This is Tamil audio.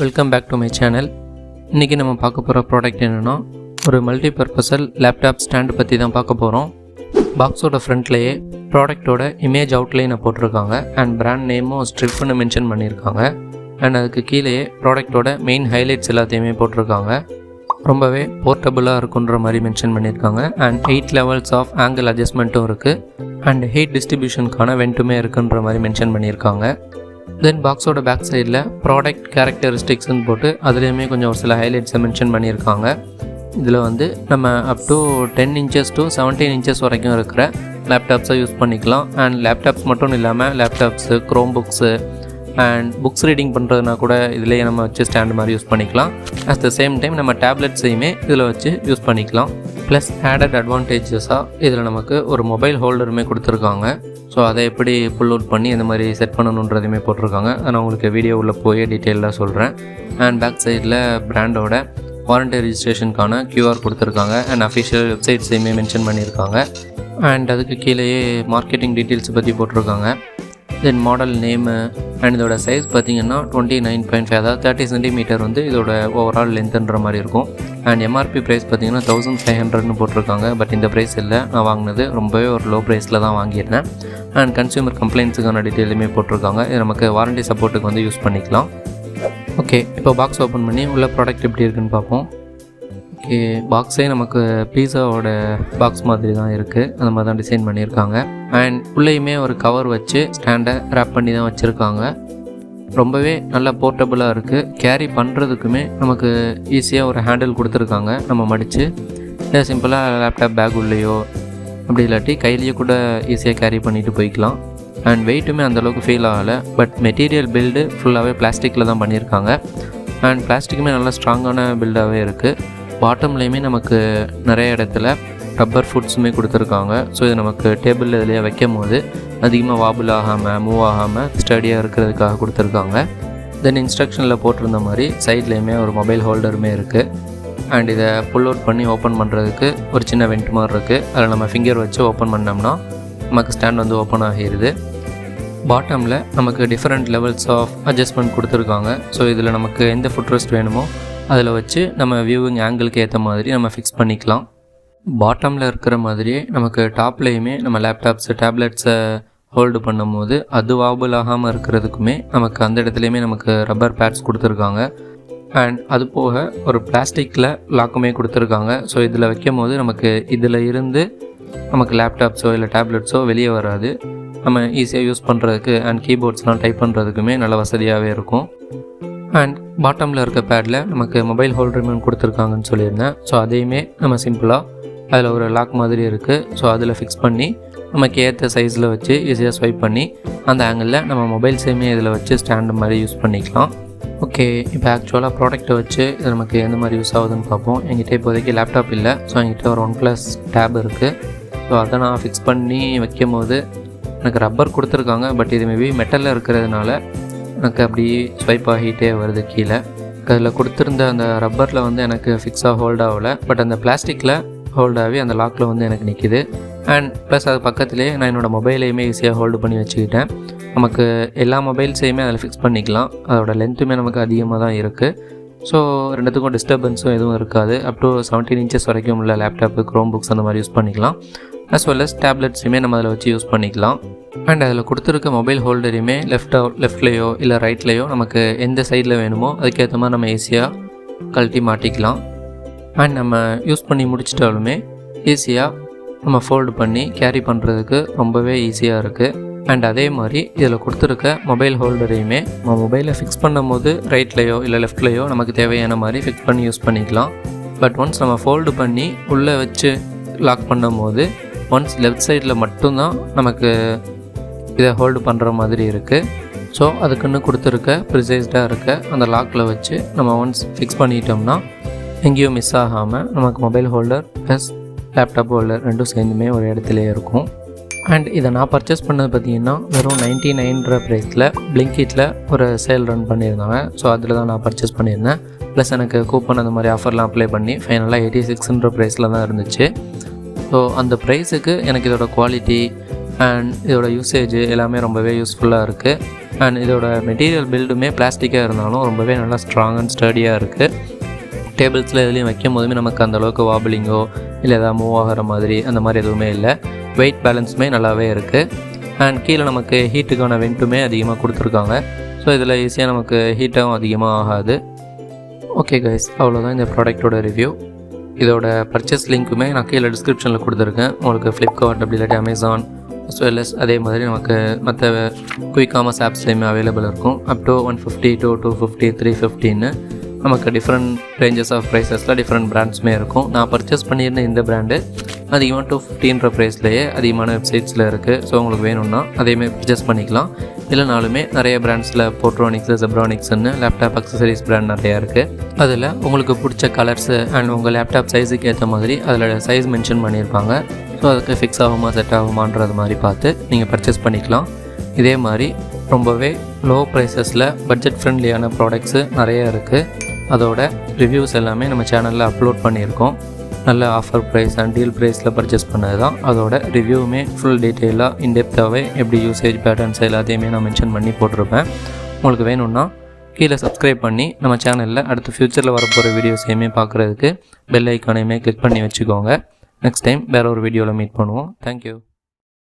Welcome back to my channel. இன்றைக்கி நம்ம பார்க்க போகிற ப்ராடக்ட் என்னென்னா ஒரு மல்டிபர்பஸல் லேப்டாப் ஸ்டாண்டு பற்றி தான் பார்க்க போகிறோம். பாக்ஸோட ஃப்ரண்ட்லேயே ப்ராடக்டோட இமேஜ் அவுட்லைனை போட்டிருக்காங்க அண்ட் பிராண்ட் நேமும் ஸ்ட்ரிப்னு மென்ஷன் பண்ணியிருக்காங்க. அண்ட் அதுக்கு கீழேயே ப்ராடக்டோட மெயின் ஹைலைட்ஸ் எல்லாத்தையுமே போட்டிருக்காங்க. ரொம்பவே போர்ட்டபுளாக இருக்குன்ற மாதிரி மென்ஷன் பண்ணியிருக்காங்க. அண்ட் 8 levels ஆஃப் ஆங்கிள் அட்ஜஸ்ட்மெண்ட்டும் இருக்குது. அண்ட் ஹீட் டிஸ்ட்ரிபியூஷனுக்கான வெண்ட்டுமே இருக்குன்ற மாதிரி மென்ஷன் பண்ணியிருக்காங்க. தென் பாக்ஸோட பேக் சைடில் ப்ராடக்ட் கேரக்டரிஸ்டிக்ஸ்ன்னு போட்டு அதுலேயுமே கொஞ்சம் ஒரு சில ஹைலைட்ஸை மென்ஷன் பண்ணியிருக்காங்க. இதில் நம்ம up to 10 inches to 17 inches வரைக்கும் இருக்கிற லேப்டாப்ஸை யூஸ் பண்ணிக்கலாம். அண்ட் லேப்டாப்ஸ் மட்டும் இல்லாமல் laptops, Chrome books and books reading பண்ணுறதுனா கூட இதிலேயே நம்ம வச்சு ஸ்டாண்ட் மாதிரி யூஸ் பண்ணிக்கலாம். அட் த சேம் டைம் நம்ம டேப்லெட்ஸையுமே இதில் வச்சு யூஸ் பண்ணிக்கலாம். ப்ளஸ் ஆடட் அட்வான்டேஜஸாக இதில் நமக்கு ஒரு மொபைல் ஹோல்டருமே கொடுத்துருக்காங்க. ஸோ அதை எப்படி புல் அவுட் பண்ணி இந்த மாதிரி செட் பண்ணணுன்றதையுமே போட்டிருக்காங்க. நான் உங்களுக்கு வீடியோவில் போய் டீட்டெயிலாக சொல்கிறேன். அண்ட் பேக் சைடில் பிராண்டோட வாரண்டி ரிஜிஸ்ட்ரேஷனுக்கான QR கொடுத்துருக்காங்க. அண்ட் அஃபிஷியல் வெப்சைட்ஸையுமே மென்ஷன் பண்ணியிருக்காங்க. அண்ட் அதுக்கு கீழேயே மார்க்கெட்டிங் டீட்டெயில்ஸ் பற்றி போட்டிருக்காங்க. தென் மாடல் நேமு அண்ட் இதோட சைஸ் பார்த்திங்கன்னா 29.5, அதாவது 30 cm இதோட ஓவரால் லென்த்துன்ற மாதிரி இருக்கும். அண்ட் MRP ப்ரைஸ் பார்த்திங்கன்னா 1500 போட்டிருக்காங்க. பட் இந்த ப்ரைஸ் இல்லை, நான் வாங்கினது ரொம்பவே ஒரு லோ ப்ரைஸில் தான் வாங்கியிருந்தேன். அண்ட் கன்சியூமர் கம்ப்ளைண்ட்ஸுக்கான டீட்டெயிலுமே போட்டிருக்காங்க. இது நமக்கு வாரண்டி சப்போர்ட்டுக்கு யூஸ் பண்ணிக்கலாம். ஓகே, இப்போ பாக்ஸ் ஓப்பன் பண்ணி உள்ள ப்ராடக்ட் எப்படி இருக்குன்னு பார்ப்போம். ஓகே, பாக்ஸே நமக்கு பீஸாவோட பாக்ஸ் மாதிரி தான் இருக்குது. அந்த மாதிரி தான் டிசைன் பண்ணியிருக்காங்க. அண்ட் உள்ளேயுமே ஒரு கவர் வச்சு ஸ்டாண்டை ரேப் பண்ணி தான் வச்சுருக்காங்க. ரொம்பவே நல்லா போர்ட்டபுளாக இருக்குது. கேரி பண்ணுறதுக்குமே நமக்கு ஈஸியாக ஒரு ஹேண்டில் கொடுத்துருக்காங்க. நம்ம மடித்து இல்லை சிம்பிளாக லேப்டாப் பேக் உள்ளேயோ அப்படி இல்லாட்டி கையிலேயே கூட ஈஸியாக கேரி பண்ணிவிட்டு போய்க்கலாம். அண்ட் வெயிட்டுமே அந்தளவுக்கு ஃபீல் ஆகலை. பட் மெட்டீரியல் பில்டு ஃபுல்லாகவே பிளாஸ்டிக்கில் தான் பண்ணியிருக்காங்க. அண்ட் பிளாஸ்டிக்குமே நல்லா ஸ்ட்ராங்கான பில்டாகவே இருக்குது. பாட்டம்லேயுமே நமக்கு நிறைய இடத்துல ரப்பர் ஃபுட்ஸுமே கொடுத்துருக்காங்க. ஸோ இது நமக்கு டேபிள் இதிலேயே வைக்கும் போது அதிகமாக வாபிள் ஆகாமல் மூவ் ஆகாமல் ஸ்டடியாக இருக்கிறதுக்காக கொடுத்துருக்காங்க. தென் இன்ஸ்ட்ரக்ஷனில் போட்டிருந்த மாதிரி சைட்லேயுமே ஒரு மொபைல் ஹோல்டருமே இருக்குது. அண்ட் இதை புல் அவுட் பண்ணி ஓப்பன் பண்ணுறதுக்கு ஒரு சின்ன வெண்ட் மாதிரி இருக்குது. அதில் நம்ம ஃபிங்கர் வச்சு ஓப்பன் பண்ணோம்னா நமக்கு ஸ்டாண்ட் ஓப்பன் ஆகிடுது. பாட்டமில் நமக்கு டிஃப்ரெண்ட் லெவல்ஸ் ஆஃப் அட்ஜஸ்ட்மெண்ட் கொடுத்துருக்காங்க. ஸோ இதில் நமக்கு எந்த ஃபுட் ரெஸ்ட் வேணுமோ அதில் வச்சு நம்ம வியூவிங் ஆங்கிளுக்கு ஏற்ற மாதிரி நம்ம ஃபிக்ஸ் பண்ணிக்கலாம். பாட்டமில் இருக்கிற மாதிரியே நமக்கு டாப்லேயுமே நம்ம லேப்டாப்ஸு, டேப்லெட்ஸை ஹோல்டு பண்ணும் போது அது வாபிள் ஆகாமல் இருக்கிறதுக்குமே நமக்கு அந்த இடத்துலையுமே நமக்கு ரப்பர் பேட்ஸ் கொடுத்துருக்காங்க. அண்ட் அது போக ஒரு பிளாஸ்டிக்கில் லாக்குமே கொடுத்துருக்காங்க. ஸோ இதில் வைக்கும் போது நமக்கு இதில் இருந்து நமக்கு லேப்டாப்ஸோ இல்லை டேப்லெட்ஸோ வெளியே வராது. நம்ம ஈஸியாக யூஸ் பண்ணுறதுக்கு அண்ட் கீபோர்ட்ஸ்லாம் டைப் பண்ணுறதுக்குமே நல்ல வசதியாகவே இருக்கும். அண்ட் பாட்டமில் இருக்க பேடில் நமக்கு மொபைல் ஹோல்டருமே கொடுத்துருக்காங்கன்னு சொல்லியிருந்தேன். ஸோ அதையுமே நம்ம சிம்பிளாக அதில் ஒரு லாக் மாதிரி இருக்குது. ஸோ அதில் ஃபிக்ஸ் பண்ணி நமக்கு ஏற்ற சைஸில் வச்சு ஈஸியாக ஸ்வைப் பண்ணி அந்த ஆங்கிளில் நம்ம மொபைல்ஸையுமே இதில் வச்சு ஸ்டாண்டு மாதிரி யூஸ் பண்ணிக்கலாம். ஓகே, இப்போ ஆக்சுவலாக ப்ராடக்ட்டை வச்சு இது நமக்கு எந்த மாதிரி யூஸ் ஆகுதுன்னு பார்ப்போம். என்கிட்ட இப்போதைக்கு லேப்டாப் இல்லை. ஸோ என்கிட்ட ஒரு OnePlus டேப் இருக்குது. ஸோ அதை நான் ஃபிக்ஸ் பண்ணி வைக்கும் போது எனக்கு ரப்பர் கொடுத்துருக்காங்க. பட் இது மேபி மெட்டலில் இருக்கிறதுனால எனக்கு அப்படி ஸ்வைப் ஆகிட்டே வருது கீழே. அதில் கொடுத்துருந்த அந்த ரப்பரில் எனக்கு ஃபிக்ஸாக ஹோல்ட் ஆகலை. பட் அந்த பிளாஸ்டிக்கில் ஹோல்ட் ஆகி அந்த லாக்கில் எனக்கு நிற்கிது. அண்ட் ப்ளஸ் அது பக்கத்துலேயே நான் என்னோடய மொபைலையுமே ஈஸியாக ஹோல்டு பண்ணி வச்சுக்கிட்டேன். நமக்கு எல்லா மொபைல்ஸையுமே அதில் ஃபிக்ஸ் பண்ணிக்கலாம். அதோட லென்த்துமே நமக்கு அதிகமாக தான் இருக்குது. ஸோ ரெண்டுத்துக்கும் டிஸ்டர்பன்ஸும் எதுவும் இருக்காது. அப் டு 17 inches வரைக்கும் உள்ள லேப்டாப்பு, க்ரோம் புக்ஸ் அந்த மாதிரி யூஸ் பண்ணிக்கலாம். அஸ் வெல் அஸ் டேப்லெட்ஸையுமே நம்ம அதில் வச்சு யூஸ் பண்ணிக்கலாம். அண்ட் அதில் கொடுத்துருக்க மொபைல் ஹோல்டரையுமே லெஃப்ட்லேயோ இல்லை ரைட்லேயோ நமக்கு எந்த சைடில் வேணுமோ அதுக்கேற்ற மாதிரி நம்ம ஈஸியாக கழட்டி மாட்டிக்கலாம். அண்ட் நம்ம யூஸ் பண்ணி முடிச்சிட்டாலுமே ஈஸியாக நம்ம ஃபோல்டு பண்ணி கேரி பண்ணுறதுக்கு ரொம்பவே ஈஸியாக இருக்குது. அண்ட் அதே மாதிரி இதில் கொடுத்துருக்க மொபைல் ஹோல்டரையுமே நம்ம மொபைலை ஃபிக்ஸ் பண்ணும் போது ரைட்லேயோ இல்லை லெஃப்ட்லேயோ நமக்கு தேவையான மாதிரி ஃபிக்ஸ் பண்ணி யூஸ் பண்ணிக்கலாம். பட் ஒன்ஸ் நம்ம ஃபோல்டு பண்ணி உள்ளே வச்சு லாக் பண்ணும் போது ஒன்ஸ் லெஃப்ட் சைடில் மட்டும்தான் நமக்கு இதை ஹோல்டு பண்ணுற மாதிரி இருக்குது. ஸோ அதுக்குன்னு கொடுத்துருக்க ப்ரிசைஸ்டாக இருக்க அந்த லாக்கில் வச்சு நம்ம ஒன்ஸ் ஃபிக்ஸ் பண்ணிட்டோம்னா எங்கேயும் மிஸ் ஆகாமல் நமக்கு mobile holder plus laptop holder ரெண்டும் சேர்ந்துமே ஒரு இடத்துலையே இருக்கும். அண்ட் இதை நான் பர்ச்சேஸ் பண்ணது பார்த்திங்கன்னா வெறும் 99 ப்ரைஸில் பிளிங்கிட்டில் ஒரு சேல் ரன் பண்ணியிருந்தாங்க. ஸோ அதில் தான் நான் பர்ச்சேஸ் பண்ணியிருந்தேன். ப்ளஸ் எனக்கு கூப்பன் அந்த மாதிரி ஆஃபர்லாம் அப்ளை பண்ணி ஃபைனலாக 86 ப்ரைஸில் தான் இருந்துச்சு. ஸோ அந்த ப்ரைஸுக்கு எனக்கு இதோட குவாலிட்டி அண்ட் இதோட யூசேஜ் எல்லாமே ரொம்பவே யூஸ்ஃபுல்லாக இருக்குது. அண்ட் இதோட மெட்டீரியல் பில்டுமே பிளாஸ்டிக்காக இருந்தாலும் ரொம்பவே நல்லா ஸ்ட்ராங் அண்ட் ஸ்டடியாக இருக்குது. டேபிள்ஸில் எதுலேயும் வைக்கும் போதுமே நமக்கு அந்தளவுக்கு வாபிளிங்கோ இல்லை எதாவது மூவ் ஆகிற மாதிரி அந்த மாதிரி எதுவுமே இல்லை. வெயிட் பேலன்ஸுமே நல்லாவே இருக்குது. அண்ட் கீழே நமக்கு ஹீட்டுக்கான வெண்ட்டுமே அதிகமாக கொடுத்துருக்காங்க. ஸோ இதில் ஈஸியாக நமக்கு ஹீட்டாகவும் அதிகமாக ஆகாது. ஓகே கைஸ், அவ்வளோதான் இந்த ப்ராடக்ட்டோட ரிவ்யூ. இதோட பர்ச்சேஸ் லிங்க்குமே நான் கீழே டிஸ்கிரிப்ஷனில் கொடுத்துருக்கேன். உங்களுக்கு ஃப்ளிப்கார்ட் அப்படி இல்லாட்டி அமேசான் as well as அதே மாதிரி நமக்கு மற்ற குயிக் காமர்ஸ் ஆப்ஸ்லேயுமே அவைலபிள் இருக்கும். அப் டு 150 to 250 350ன்னு நமக்கு டிஃப்ரெண்ட் ரேஞ்சஸ் ஆஃப் ப்ரைஸஸில் டிஃப்ரெண்ட் பிராண்ட்ஸுமே இருக்கும். நான் பர்ச்சேஸ் பண்ணியிருந்த இந்த பிராண்டு அதிகமாக 250ன்ற ப்ரைஸ்லேயே அதிகமான வெப்சைட்ஸில் இருக்குது. ஸோ உங்களுக்கு வேணும்னா அதேமாதிரி பர்ச்சேஸ் பண்ணிக்கலாம். இல்லைனாலுமே நிறைய பிராண்ட்ஸில் போட்ரோனிக்ஸு ஜெப்ரானிக்ஸ்ன்னு லேப்டாப் அக்சசரிஸ் பிராண்ட் நிறையா இருக்குது. அதில் உங்களுக்கு பிடிச்ச கலர்ஸு அண்ட் உங்கள் லேப்டாப் சைஸுக்கு ஏற்ற மாதிரி அதில் சைஸ் மென்ஷன் பண்ணியிருப்பாங்க. ஸோ அதுக்கு ஃபிக்ஸ் ஆகுமா செட் ஆகுமான்றது மாதிரி பார்த்து நீங்கள் பர்ச்சேஸ் பண்ணிக்கலாம். இதே மாதிரி ரொம்பவே லோ ப்ரைஸஸில் பட்ஜெட் ஃப்ரெண்ட்லியான ப்ராடக்ட்ஸு நிறைய இருக்குது. அதோட ரிவ்யூஸ் எல்லாமே நம்ம சேனலில் அப்லோட் பண்ணியிருக்கோம். நல்ல ஆஃபர் ப்ரைஸ் அண்ட் டீல் ப்ரைஸில் பர்ச்சேஸ் பண்ணது தான். அதோட ரிவ்யூவுமே ஃபுல் டீட்டெயிலாக இன்டெப்த்தாகவே எப்படி யூசேஜ் பேட்டர்ன்ஸ் எல்லாத்தையுமே நான் மென்ஷன் பண்ணி போட்டிருப்பேன். உங்களுக்கு வேணும்னா கீழே சப்ஸ்கிரைப் பண்ணி நம்ம சேனலில் அடுத்த ஃப்யூச்சரில் வரப்போகிற வீடியோஸையுமே பார்க்குறதுக்கு பெல் ஐக்கானையுமே கிளிக் பண்ணி வச்சுக்கோங்க. நெக்ஸ்ட் டைம் வேறு ஒரு வீடியோவில் மீட் பண்ணுவோம். தேங்க்யூ.